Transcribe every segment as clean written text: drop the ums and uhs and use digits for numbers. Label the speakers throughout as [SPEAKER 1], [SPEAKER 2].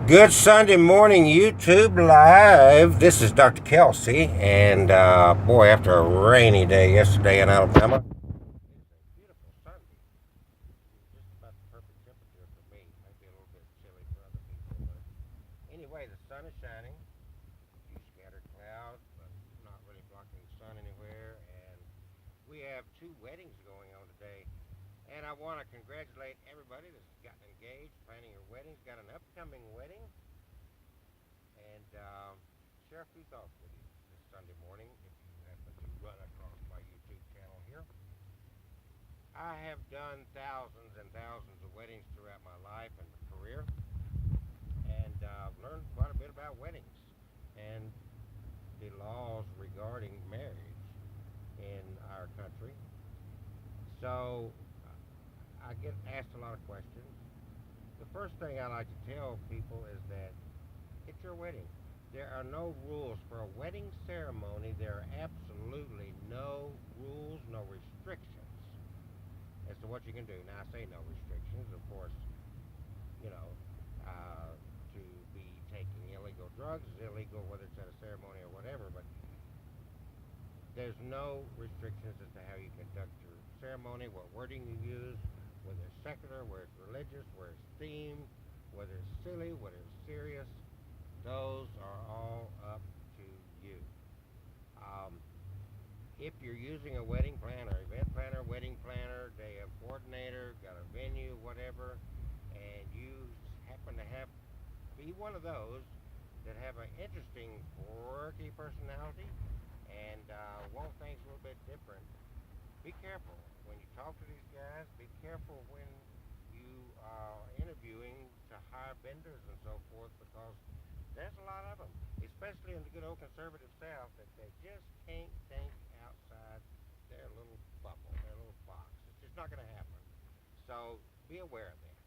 [SPEAKER 1] Good Sunday morning, YouTube Live. This is Dr. Kelsey, and boy, after a rainy day yesterday in Alabama, it's a beautiful Sunday. Just about the perfect temperature for me. Maybe a little bit chilly for other people, but anyway, the sun is shining. A few scattered clouds, but not really blocking the sun anywhere. And we have two weddings going on today, and I want to congratulate everybody that's gotten engaged, planning your weddings, got an upcoming wedding and share a few thoughts with you this Sunday morning if you happen to run across my YouTube channel here. I have done thousands and thousands of weddings throughout my life and career, and learned quite a bit about weddings and the laws regarding marriage in our country. So I get asked a lot of questions. The first thing I like to tell people is that it's your wedding. There are no rules for a wedding ceremony. There are absolutely no rules, no restrictions as to what you can do. Now, I say no restrictions, of course, you know, to be taking illegal drugs is illegal, whether it's at a ceremony or whatever, but there's no restrictions as to how you conduct your ceremony, what wording you use, whether it's secular, whether it's religious, whether it's themed, whether it's silly, whether it's serious. Those are all up to you. Um, if you're using a wedding planner, event planner, wedding planner, day of coordinator, got a venue, whatever, and you happen to have be one of those that have an interesting, quirky personality and want things a little bit different, be careful when you talk to these guys. Be careful when you are interviewing to hire vendors and so forth, because there's a lot of them, especially in the good old conservative South, that they just can't think outside their little bubble, their little box. It's just not going to happen. So be aware of that.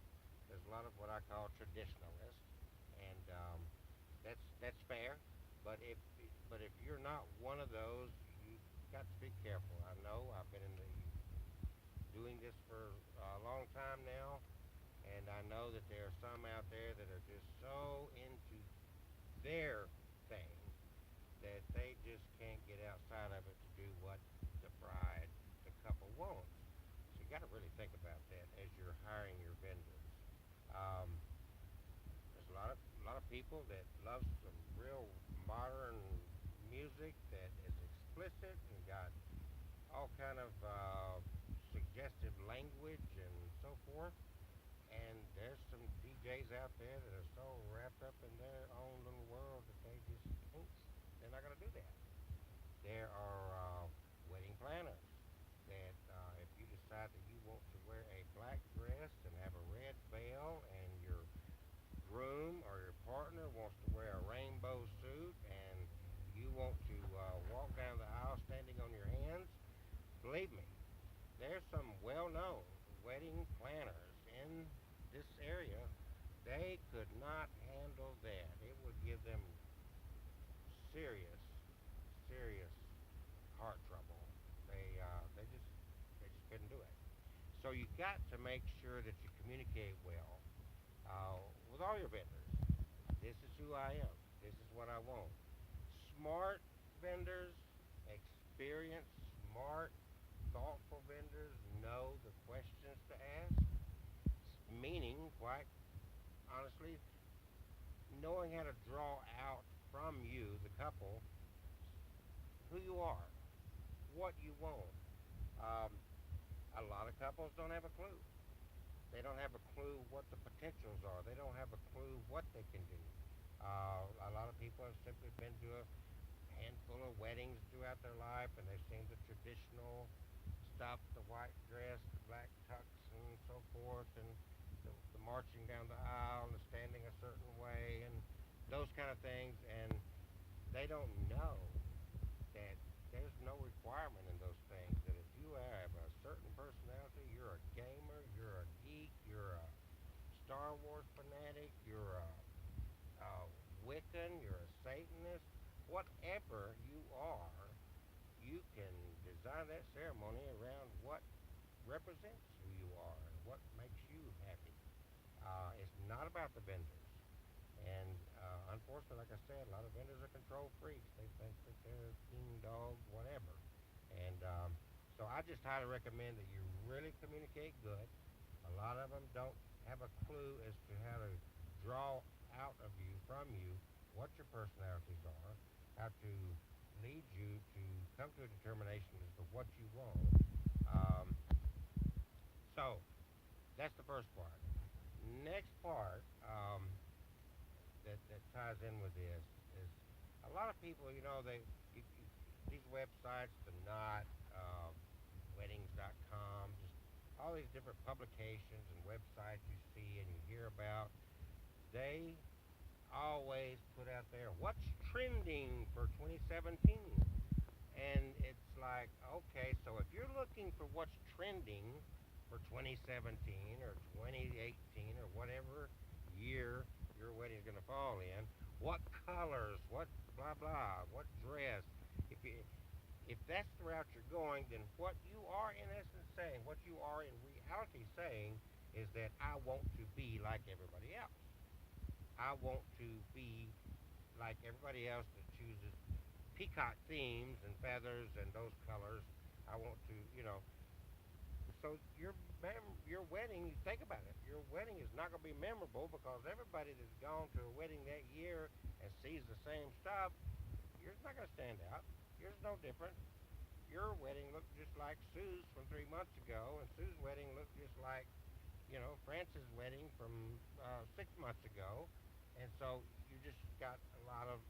[SPEAKER 1] There's a lot of what I call traditionalists, and that's fair. But if you're not one of those, you got to be careful. I know I've been in the doing this for a long time now, and I know that there are some out there that are just so into their thing that they just can't get outside of it to do what the bride, the couple wants. So you got to really think about that as you're hiring your vendors. Um, there's a lot of people that love some real modern music that is explicit and got all kind of suggestive language and so forth. And there's some DJs out there that are so wrapped up in their own little world that they just can't. They're not going to do that. There are wedding planners that if you decide that you want to wear a black dress and have a red veil, and your groom or your partner wants to wear a rainbow suit, and you want to walk down the aisle standing on your hands, believe me, there's some well-known wedding planners in this area. They could not handle that. It would give them serious, serious heart trouble. They just couldn't do it. So you got to make sure that you communicate well with all your vendors. This is who I am. This is what I want. Smart vendors, experienced, smart, thoughtful vendors know the questions to ask, meaning, quite honestly, knowing how to draw out from you, the couple, who you are, what you want. Um, a lot of couples don't have a clue. They don't have a clue what the potentials are. They don't have a clue what they can do. A lot of people have simply been to a handful of weddings throughout their life, and they've seen the traditional stuff, the white dress, the black tux, and so forth, and the marching down the aisle, and the standing a certain way, and those kind of things, and they don't know that there's no requirement in those things. That if you have a certain personality, you're a gamer, you're a geek, you're a Star Wars fanatic, you're a Wiccan, you're a Satanist, whatever you are, you can design that ceremony around what represents who you are and what makes you happy. It's not about the vendors. And unfortunately, like I said, a lot of vendors are control freaks. They think that they're king dog, whatever. And so I just highly recommend that you really communicate good. A lot of them don't have a clue as to how to draw out of you, from you, what your personalities are, how to lead you to come to a determination as to what you want. Um, so that's the first part. Next part that ties in with this is a lot of people, these websites, the Knot, weddings.com, just all these different publications and websites you see and you hear about, they always put out there what's trending for 2017. And it's like, okay, so if you're looking for what's trending for 2017 or 2018 or whatever year your wedding is going to fall in, what colors, what blah blah, what dress, if you if that's the route you're going, then what you are in essence saying, what you are in reality saying, is that I want to be like everybody else. I want to be like everybody else that chooses peacock themes and feathers and those colors. I want to, So your wedding, you think about it. Your wedding is not going to be memorable because everybody that's gone to a wedding that year and sees the same stuff, yours not going to stand out. Yours is no different. Your wedding looked just like Sue's from 3 months ago, and Sue's wedding looked just like France's wedding from 6 months ago, and so you just got a lot of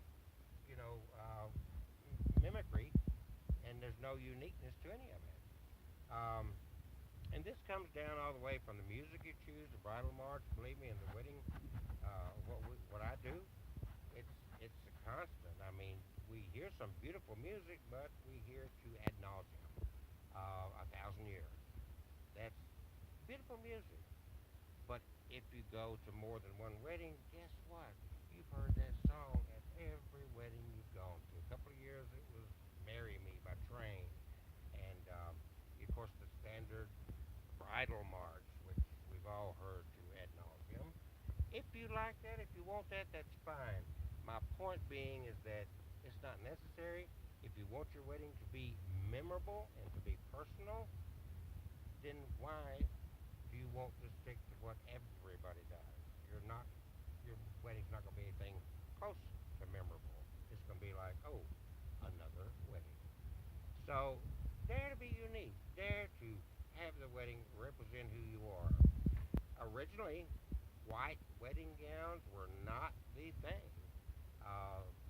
[SPEAKER 1] mimicry, and there's no uniqueness to any of it. Um, and this comes down all the way from the music you choose, the bridal march. Believe me, in the wedding, what I do, it's a constant. I mean, we hear some beautiful music, but we hear to ad nauseum, 1,000 years. That's beautiful music. But if you go to more than one wedding, guess what? You've heard that song at every wedding you've gone to. A couple of years it was "Marry Me" by Train, and of course the standard bridal march, which we've all heard to ad nauseum. If you like that, if you want that, that's fine. My point being is that it's not necessary. If you want your wedding to be memorable and to be personal, then why do you want to stick to what everybody does? Your wedding's not going to be anything close to memorable. It's going to be like, oh, another wedding. So dare to be unique. Dare to have the wedding represent who you are. Originally, white wedding gowns were not the thing.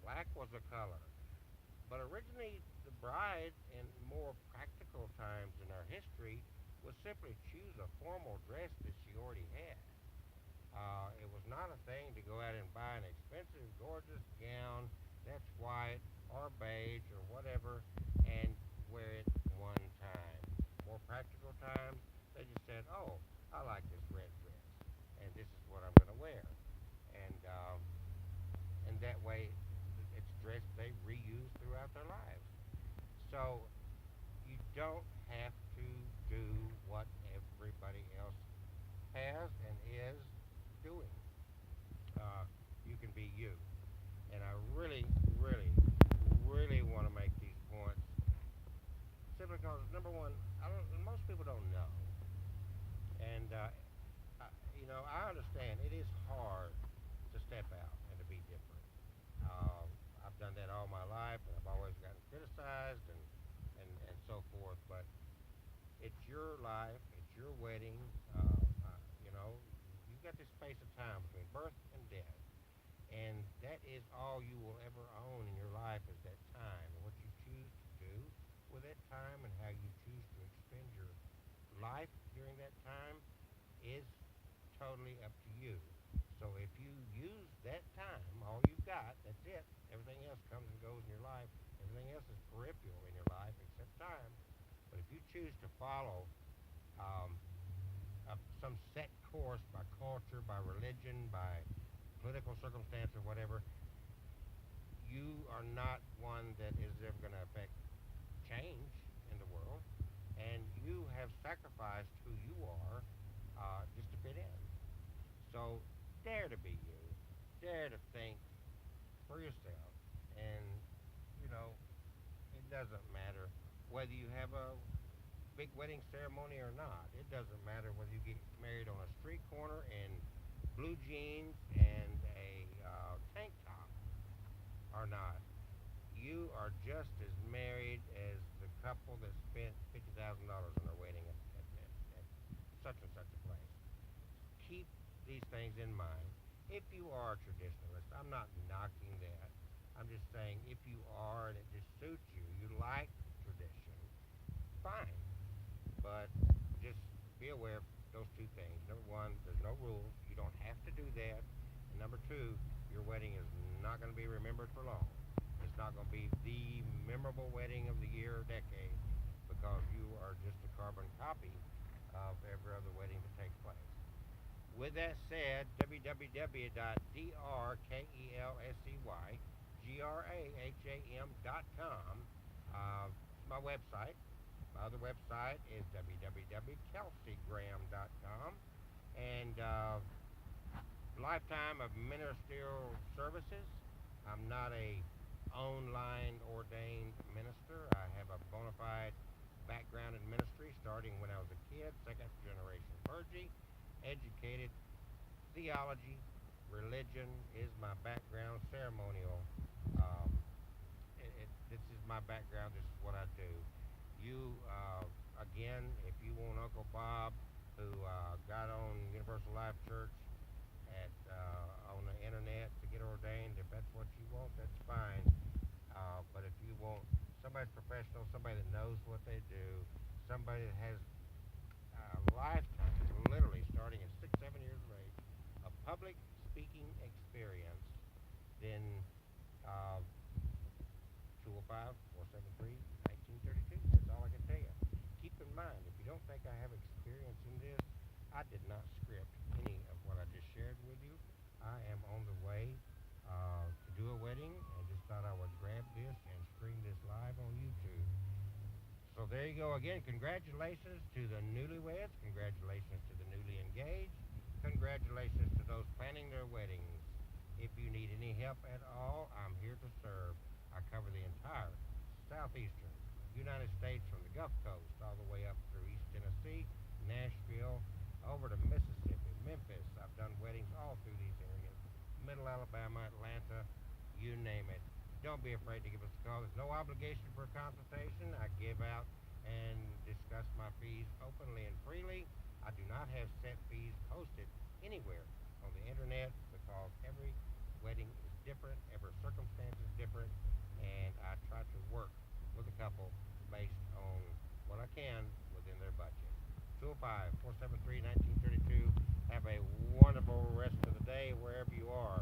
[SPEAKER 1] Black was a color. But originally, the bride, in more practical times in our history, would simply choose a formal dress that she already had. It was not a thing to go out and buy an expensive, gorgeous gown that's white or beige or whatever and wear it one time. More practical times, they just said, "Oh, I like this red dress, and this is what I'm going to wear," and that way, it's dress they reuse throughout their lives. So you don't have to do what everybody else has and is doing. You can be you. And I really, really, really want to make these points simply because, number one, most people don't know. And, I understand it is hard to step out and to be different. I've done that all my life, and I've always gotten criticized and so forth. But it's your life, it's your wedding. You know, you've got this space of time between birth and death, and that is all you will ever own in your life is that time and what you choose to do with that time and how you choose to expend your life during that time is totally up to you. So if you use that time, all you've got, that's it. Everything else comes and goes in your life. Everything else is peripheral in your life except time. But if you choose to follow um, some set course by culture, by religion, by political circumstance, or whatever, you are not one that is ever going to affect change in the world. And you have sacrificed who you are just to fit in. So dare to be you. Dare there to think for yourself. And, you know, it doesn't matter whether you have a big wedding ceremony or not. It doesn't matter whether you get married on a street corner in blue jeans and a tank top or not. You are just as married as the couple that spent $50,000 on their wedding at such and such a place. Keep these things in mind. If you are a traditionalist, I'm not knocking that. I'm just saying if you are and it just suits you, you like tradition, fine. But just be aware of those two things. Number one, there's no rules. You don't have to do that. And number two, your wedding is not going to be remembered for long. It's not going to be the memorable wedding of the year or decade because you are just a carbon copy of every other wedding that takes place. With that said, www.drkelseygraham.com is my website. My other website is www.kelseygraham.com. And lifetime of ministerial services. I'm not a online ordained minister. I have a bona fide background in ministry starting when I was a kid, second generation clergy, educated theology, religion is my background, ceremonial. Um, this is my background. This is what I do. You, again, if you want Uncle Bob, who got on Universal Life Church on the internet to get ordained, if that's what you want, that's fine. But if you want somebody professional, somebody that knows what they do, somebody that has a lifetime, literally starting at 6, 7 years of age, a public speaking experience, then uh, 205 473 1932. That's all I can tell you. Keep in mind, if you don't think I have experience in this, I did not script any of what I just shared with you. I am on the way to do a wedding and just thought I would grab this and stream this live on YouTube. So there you go again. Congratulations to the newlyweds. Congratulations to the newly engaged. Congratulations to those planning their weddings. If you need any help at all, I'm here to serve. I cover the entire southeastern United States from the Gulf Coast all the way up through East Tennessee, Nashville, over to Mississippi, Memphis. I've done weddings all through these areas. Middle Alabama, Atlanta, you name it. Don't be afraid to give us a call. There's no obligation for a consultation. I give out and discuss my fees openly and freely. I do not have set fees posted anywhere on the internet because every wedding is different, every circumstance is different, and I try to work with a couple based on what I can within their budget. 205 473 1932. Have a wonderful rest of the day wherever you are.